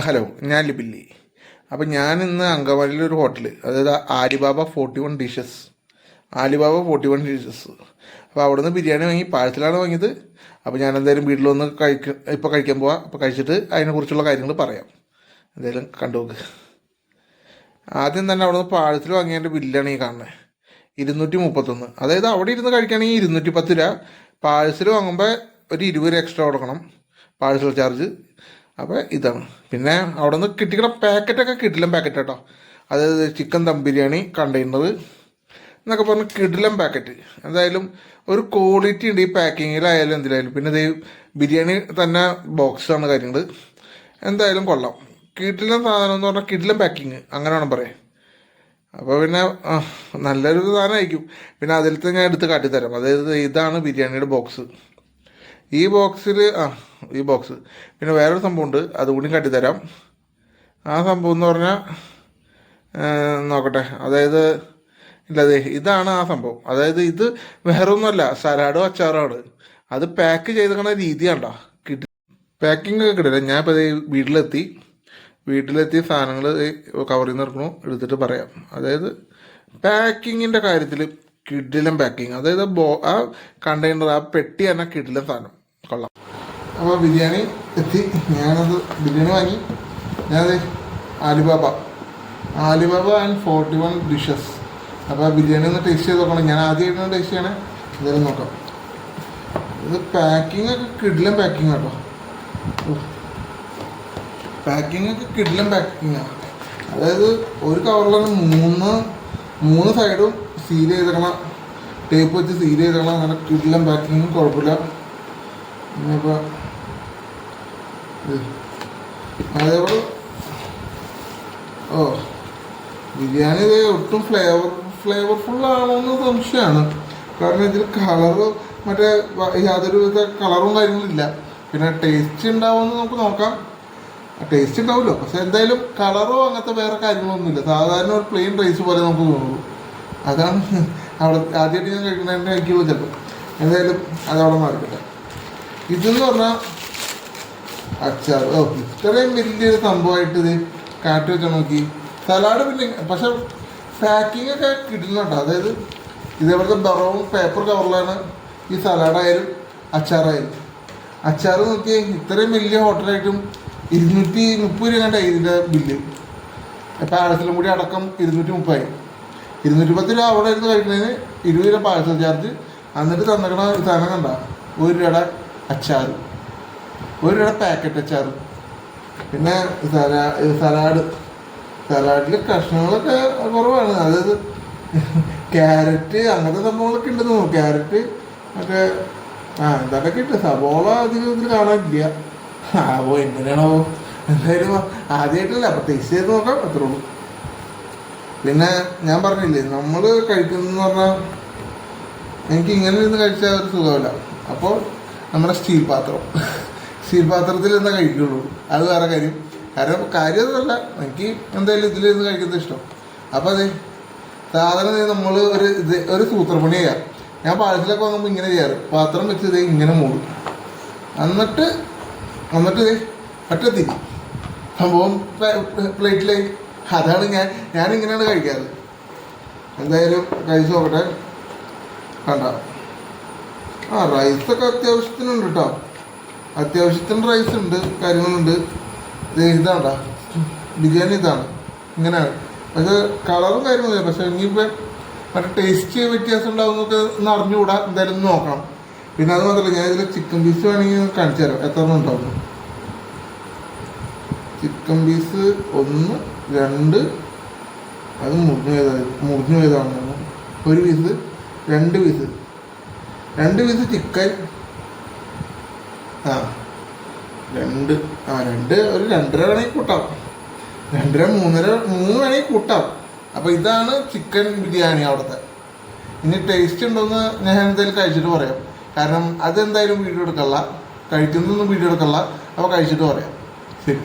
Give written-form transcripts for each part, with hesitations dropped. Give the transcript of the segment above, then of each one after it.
Hello, ഞാൻ ലിബില്ലി. അപ്പം ഞാൻ ഇന്ന് അങ്കമാലിയിലൊരു ഹോട്ടൽ, അതായത് ആലിബാബ 41 ഡിഷസ്. Alibaba 41 dishes. അപ്പോൾ അവിടെ നിന്ന് ബിരിയാണി വാങ്ങി, പാഴ്സലാണ് വാങ്ങിയത്. അപ്പോൾ ഞാൻ എന്തായാലും വീട്ടിൽ വന്ന് ഇപ്പോൾ കഴിക്കാൻ പോവാം. അപ്പോൾ കഴിച്ചിട്ട് അതിനെക്കുറിച്ചുള്ള കാര്യങ്ങൾ പറയാം. എന്തായാലും കണ്ടു നോക്ക്. ആദ്യം തന്നെ അവിടെ നിന്ന് പാഴ്സൽ വാങ്ങിയതിൻ്റെ ബില്ലാണ് ഈ കാണുന്നത്. 231. അതായത് അവിടെ ഇരുന്ന് കഴിക്കുകയാണെങ്കിൽ 210 രൂപ. പാഴ്സൽ വാങ്ങുമ്പോൾ ഒരു 20 എക്സ്ട്രാ കൊടുക്കണം, പാഴ്സൽ ചാർജ്. അപ്പോൾ ഇതാണ്. പിന്നെ അവിടെ നിന്ന് കിട്ടിക്കണ പാക്കറ്റൊക്കെ കിടിലം പാക്കറ്റ് കേട്ടോ. അതായത് ചിക്കൻ ദം ബിരിയാണി കണ്ടെയ്നർ എന്നൊക്കെ പറഞ്ഞ് കിടിലം പാക്കറ്റ്. എന്തായാലും ഒരു ക്വാളിറ്റി ഉണ്ട് ഈ പാക്കിങ്ങിലായാലും എന്തിലായാലും. പിന്നെ ഇത് ബിരിയാണി തന്നെ ബോക്സാണ് കാര്യങ്ങൾ. എന്തായാലും കൊള്ളാം. കിടിലം സാധനം എന്ന് പറഞ്ഞാൽ കിടിലം പാക്കിങ്, അങ്ങനെ വേണം പറയാം. അപ്പോൾ പിന്നെ നല്ലൊരു സാധനമായിരിക്കും. പിന്നെ അതിലത്തെ ഞാൻ എടുത്ത് കാട്ടിത്തരാം. അതായത് ഇതാണ് ബിരിയാണിയുടെ ബോക്സ്. ഈ ബോക്സിൽ ഈ ബോക്സ് പിന്നെ വേറൊരു സംഭവമുണ്ട്, അതുകൂടി കാട്ടിത്തരാം. ആ സംഭവം എന്ന് പറഞ്ഞാൽ നോക്കട്ടെ. അതായത് ഇല്ലതേ ഇതാണ് ആ സംഭവം. അതായത് ഇത് വേറൊന്നുമല്ല, സലാഡോ അച്ചാറാണ്. അത് പാക്ക് ചെയ്തിരിക്കണ രീതി കണ്ടോ, പാക്കിംഗ് ഒക്കെ കിട്ടില്ല. ഞാൻ ഇപ്പോൾ വീട്ടിലെത്തി സാധനങ്ങൾ കവറിൽ നിന്ന് ഇറക്കണു, എടുത്തിട്ട് പറയാം. അതായത് പാക്കിങ്ങിൻ്റെ കാര്യത്തിൽ കിടിലം പാക്കിങ്. അതായത് ആ കണ്ടെയ്നർ, ആ പെട്ടി തന്നെ കിടിലം സാധനം, കൊള്ളാം. അപ്പോൾ ബിരിയാണി എത്തി. ബിരിയാണി വാങ്ങി. ഞാനത് ആലിബാബ ആൻഡ് 41 ഡിഷസ്. അപ്പോൾ ബിരിയാണി ഒന്ന് ടേസ്റ്റ് ചെയ്ത് നോക്കണം. ഞാൻ ആദ്യമായിട്ടാണ് ടേസ്റ്റ് ചെയ്യണേ. എന്തായാലും നോക്കാം. ഇത് പാക്കിംഗ് ഒക്കെ കിടിലം പാക്കിങ് കേട്ടോ. പാക്കിംഗ് ഒക്കെ കിടിലം പാക്കിങ്ങാണ്. അതായത് ഒരു കവറിലാണ് മൂന്ന് സൈഡും സീൽ ചെയ്തേക്കണം, ടേപ്പ് വെച്ച് സീൽ ചെയ്തേക്കണം. അങ്ങനെ കിടിലം പാക്കിങ്ങും കുഴപ്പമില്ല. ഇനിയിപ്പോൾ അതേപോലെ ബിരിയാണി ഇത് ഒട്ടും ഫ്ലേവർഫുള്ളാണോന്ന് സംശയമാണ്. കാരണം ഇതിൽ കളറ് മറ്റേ യാതൊരു വിധ കളറും കാര്യങ്ങളില്ല. പിന്നെ ടേസ്റ്റ് ഉണ്ടാവുമെന്ന് നമുക്ക് നോക്കാം. ടേസ്റ്റ് ഉണ്ടാവുമല്ലോ, പക്ഷെ എന്തായാലും കളറോ അങ്ങനത്തെ വേറെ കാര്യങ്ങളൊന്നുമില്ല. സാധാരണ ഒരു പ്ലെയിൻ റൈസ് പോലെ നമുക്ക് തോന്നുള്ളൂ. അതാണ് അവിടെ ആദ്യമായിട്ട് ഞാൻ കഴിക്കുന്നതിൻ്റെ കഴിക്കുള്ളൂ ചിലപ്പോൾ. എന്തായാലും അതവിടെ മാറിക്കട്ടെ. ഇതെന്ന് പറഞ്ഞാൽ അച്ചാർ. ഇത്രയും വലിയൊരു സംഭവമായിട്ട് ഇത് കാട്ടി വെച്ചാൽ നോക്കി. സലാഡ് പിന്നെ പക്ഷെ പാക്കിംഗ് ഒക്കെ കിട്ടുന്ന കേട്ടോ. അതായത് ഇതേപോലത്തെ ബ്രൗൺ പേപ്പർ കവറിലാണ് ഈ സലാഡായാലും അച്ചാറായാലും. അച്ചാർ നോക്കി ഇത്രയും വലിയ ഹോട്ടലായിട്ടും 230 രൂപ കണ്ടായി ഇതിൻ്റെ ബില്ല്. പാഴ്സലും കൂടി അടക്കം 230. 210 രൂപ അവിടെ ഇരുന്ന് കഴിക്കുന്നതിന് 20 രൂപ പാഴ്സൽ ചാർജ്. എന്നിട്ട് തന്നിക്കണ സാധനം കണ്ട 1 രൂപയുടെ അച്ചാർ, 1 രൂപയുടെ പാക്കറ്റ് അച്ചാർ. പിന്നെ സലാഡിൽ കഷ്ണങ്ങളൊക്കെ കുറവാണ്. അതായത് ക്യാരറ്റ് അങ്ങനത്തെ സംഭവങ്ങളൊക്കെ ഉണ്ടെന്ന് തോന്നുന്നു. ക്യാരറ്റ് മറ്റേ എന്തൊക്കെ ഉണ്ട്. സവോള അധികം ഇതിൽ കാണാനില്ല. എങ്ങനെയാണോ, എന്തായാലും ആദ്യമായിട്ടല്ല, അപ്പോൾ ടേസ്റ്റ് ചെയ്ത് നോക്കാം, അത്രേ ഉള്ളൂ. പിന്നെ ഞാൻ പറഞ്ഞില്ലേ, നമ്മൾ കഴിക്കുന്നതെന്ന് പറഞ്ഞാൽ എനിക്ക് ഇങ്ങനെ ഇരുന്ന് കഴിച്ചാൽ ഒരു സുഖമില്ല. അപ്പോൾ നമ്മുടെ സ്റ്റീൽ പാത്രത്തിൽ ഇരുന്ന് കഴിക്കുള്ളൂ. അത് വേറെ കാര്യം. കാര്യമൊന്നുമല്ല, എനിക്ക് എന്തായാലും ഇതിലിരുന്ന് കഴിക്കുന്നത് ഇഷ്ടം. അപ്പോൾ അതെ സാധനം നമ്മൾ ഒരു സൂത്രപ്പണി ചെയ്യാം. ഞാൻ പാഴ്സലൊക്കെ വാങ്ങുമ്പോൾ ഇങ്ങനെ ചെയ്യാറ്. പാത്രം വെച്ച് ഇതേ ഇങ്ങനെ മൂടും. എന്നിട്ട് ഒറ്റത്തിരി സംഭവം പ്ലേറ്റിലേക്ക്. അതാണ് ഞാനിങ്ങനെയാണ് കഴിക്കാറ്. എന്തായാലും കഴിച്ച് നോക്കട്ടെ. കണ്ട റൈസൊക്കെ അത്യാവശ്യത്തിനുണ്ട് കേട്ടോ. അത്യാവശ്യത്തിന് റൈസ് ഉണ്ട്, കാര്യങ്ങളുണ്ട്. ഇതാണ്ട ബിരിയാണി ഇതാണ്, ഇങ്ങനെയാണ്. പക്ഷേ കളറും കാര്യങ്ങളില്ല. പക്ഷേ ഇനിയിപ്പോൾ മറ്റേ ടേസ്റ്റ് വ്യത്യാസം ഉണ്ടാവുന്നൊക്കെ ഒന്ന് അറിഞ്ഞുകൂടാ. എന്തായാലും നോക്കണം. പിന്നെ അത് മാത്രമല്ല, ഞാൻ ഇതിൽ ചിക്കൻ പീസ് വേണമെങ്കിൽ കാണിച്ചു തരാം എത്ര എണ്ണം ഉണ്ടാവുന്നു. ചിക്കൻ പീസ് 1 2 അത് മുറിഞ്ഞു പോയതാണ്. 1 പീസ് 2 പീസ് ചിക്കൻ. 2 ഒരു 2.5 വേണമെങ്കിൽ കൂട്ടാം. 2.5 3 വേണമെങ്കിൽ കൂട്ടാം. അപ്പോൾ ഇതാണ് ചിക്കൻ ബിരിയാണി അവിടുത്തെ. ഇനി ടേസ്റ്റ് ഉണ്ടോയെന്ന് ഞാൻ എന്തായാലും കഴിച്ചിട്ട് പറയാം. കാരണം അതെന്തായാലും വീഡിയോ എടുക്കല്ല, കഴിക്കുന്നതൊന്നും വീഡിയോ എടുക്കല്ല. അപ്പോൾ കഴിച്ചിട്ട് പറയാം. ശരി.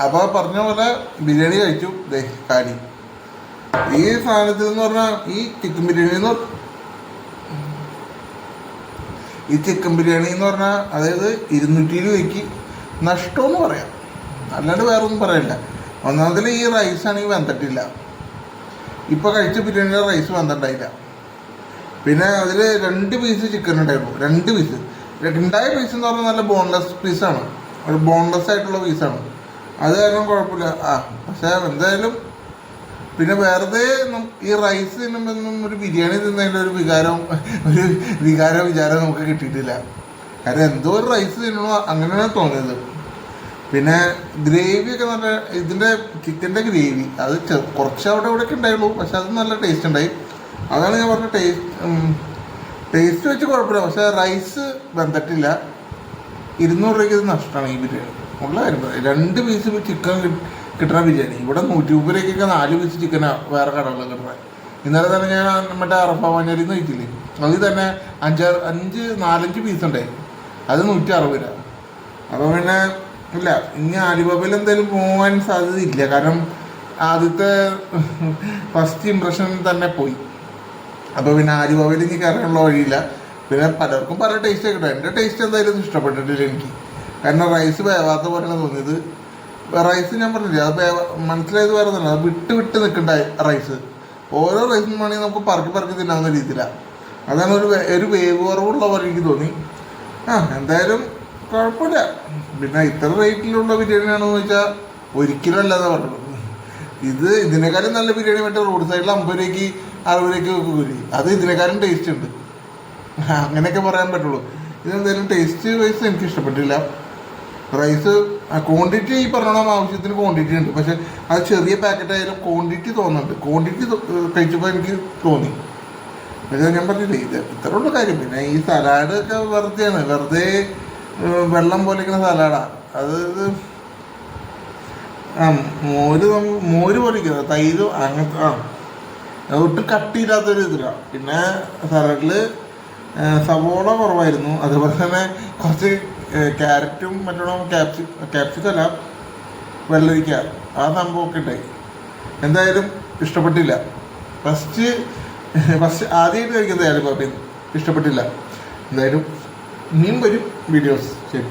അപ്പോൾ പറഞ്ഞ പോലെ ബിരിയാണി കഴിച്ചു. കാര്യം ഈ സാധനത്തിൽ എന്ന് പറഞ്ഞാൽ ഈ ചിക്കൻ ബിരിയാണി ഈ ചിക്കൻ ബിരിയാണി എന്ന് പറഞ്ഞാൽ അതായത് 220 നഷ്ടമെന്ന് പറയാം, അല്ലാണ്ട് വേറെ ഒന്നും പറയില്ല. ഒന്നാമതിൽ ഈ റൈസാണെങ്കിൽ വെന്തിട്ടില്ല, ഇപ്പോൾ കഴിച്ച ബിരിയാണിയുടെ റൈസ് വെന്തിട്ടുണ്ടായില്ല. പിന്നെ അതിൽ 2 പീസ് ചിക്കൻ ഉണ്ടായിരുന്നു, 2 പീസ്. ഉണ്ടായ പീസ് എന്ന് പറഞ്ഞാൽ നല്ല ബോൺലെസ് പീസാണ്, ഒരു ബോൺലെസ് ആയിട്ടുള്ള പീസാണ്. അത് കാരണം കുഴപ്പമില്ല. പക്ഷേ എന്തായാലും പിന്നെ വെറുതെ ഈ റൈസ് തിന്നുമ്പൊന്നും ഒരു ബിരിയാണി തിന്നതിൻ്റെ ഒരു വിചാരം നമുക്ക് കിട്ടിയിട്ടില്ല. കാരണം എന്തോ ഒരു റൈസ് തിന്നണോ അങ്ങനെയാണ് തോന്നിയത്. പിന്നെ ഗ്രേവിയൊക്കെ നല്ല, ഇതിൻ്റെ ചിക്കൻ്റെ ഗ്രേവി അത് കുറച്ച് അവിടെ ഇവിടെയൊക്കെ ഉണ്ടായുള്ളൂ, പക്ഷെ അത് നല്ല ടേസ്റ്റ് ഉണ്ടായി. അതാണ് ഞാൻ പറഞ്ഞ ടേസ്റ്റ് വെച്ച് കുഴപ്പമില്ല. പക്ഷേ റൈസ് വെന്തിട്ടില്ല. 200 രൂപയ്ക്ക് ഇത് നഷ്ടമാണ് ഈ ബിരിയാണി. ഉള്ള കാര്യം 2 പീസ് ചിക്കൻ കിട്ടുന്ന ബിരിയാണി ഇവിടെ 120 രൂപയ്ക്കൊക്കെ 4 പീസ് ചിക്കനാണ് വേറെ കടകളിൽ കിട്ടുന്നത്. ഇന്നലെ തന്നെ ഞാൻ മറ്റേ അറഫ മഞ്ഞരിന്ന് കഴിച്ചില്ലേ, അതിൽ തന്നെ 4-5 പീസ് ഉണ്ടായി, അത് 160 രൂപ. അപ്പോൾ പിന്നെ ഇല്ല, ഇനി ആലിബാബയിൽ എന്തായാലും പോകാൻ സാധ്യതയില്ല. കാരണം ആദ്യത്തെ ഫസ്റ്റ് ഇംപ്രഷൻ തന്നെ പോയി. അപ്പോൾ പിന്നെ ആലിബാബയിൽ ഇനി കയറാനുള്ള വഴിയില്ല. പിന്നെ പലർക്കും പല ടേസ്റ്റ് കിട്ടും. എൻ്റെ ടേസ്റ്റ് എന്തായാലും ഇഷ്ടപ്പെട്ടിട്ടില്ല എനിക്ക്. കാരണം റൈസ് വേവാത്ത പോലെയാണ് തോന്നിയത്. റൈസ് ഞാൻ പറഞ്ഞില്ല, അത് മനസ്സിലായത് വേറെ തന്നെ, അത് വിട്ട് നിൽക്കണ്ട റൈസ്. ഓരോ റൈസും വേണമെങ്കിൽ നമുക്ക് പറക്കി തിന്നാവുന്ന രീതിയിലാണ്. അതാണ് ഒരു വേവ് കുറവുള്ള പോലെ എനിക്ക് തോന്നി. എന്തായാലും കുഴപ്പമില്ല. പിന്നെ ഇത്ര റേറ്റിലുള്ള ബിരിയാണിയാണെന്ന് ചോദിച്ചാൽ ഒരിക്കലും അല്ലാതെ പറഞ്ഞത്. ഇതിനേക്കാളും നല്ല ബിരിയാണി മറ്റേ റോഡ് സൈഡിൽ 50 രൂപയ്ക്ക് 60 രൂപയ്ക്ക് കൂലി, അത് ഇതിനേക്കാളും ടേസ്റ്റ് ഉണ്ട്. അങ്ങനെയൊക്കെ പറയാൻ പറ്റുള്ളൂ. ഇതെന്തായാലും ടേസ്റ്റ് വൈസ് എനിക്ക് ഇഷ്ടപ്പെട്ടില്ല. റൈസ് ക്വാണ്ടിറ്റി ഈ പറഞ്ഞോളം ആവശ്യത്തിന് ക്വാണ്ടിറ്റി ഉണ്ട്, പക്ഷെ അത് ചെറിയ പാക്കറ്റ് ആയാലും ക്വാണ്ടിറ്റി തോന്നുന്നുണ്ട്. ക്വാണ്ടിറ്റി കഴിച്ചപ്പോൾ എനിക്ക് തോന്നി. പക്ഷേ ഞാൻ പറഞ്ഞില്ലേ, ഇത്രയുള്ള കാര്യം. പിന്നെ ഈ സലാഡ് ഒക്കെ വെറുതെ വെള്ളം പോലെ ഇരിക്കുന്ന സലാഡാണ് അത്. മോര് പോലെ ഇരിക്കുന്നത്, തൈര് അങ്ങനത്തെ ഒട്ടും കട്ടിയില്ലാത്തൊരു ഇതിലാണ്. പിന്നെ സലാഡിൽ സവോള കുറവായിരുന്നു, അതുപോലെ തന്നെ കുറച്ച് ക്യാരറ്റും മറ്റോണം ക്യാപ്സിക്കല്ല വെള്ളരിക്ക ആ സംഭവമൊക്കെ ഉണ്ടായി. എന്തായാലും ഇഷ്ടപ്പെട്ടില്ല. ഫസ്റ്റ് ആദ്യമായിട്ട് കഴിക്കുന്നത് ആലിബാബയിൽ ഇഷ്ടപ്പെട്ടില്ല. എന്തായാലും ഇനിയും വരും വീഡിയോസ്. ശരി.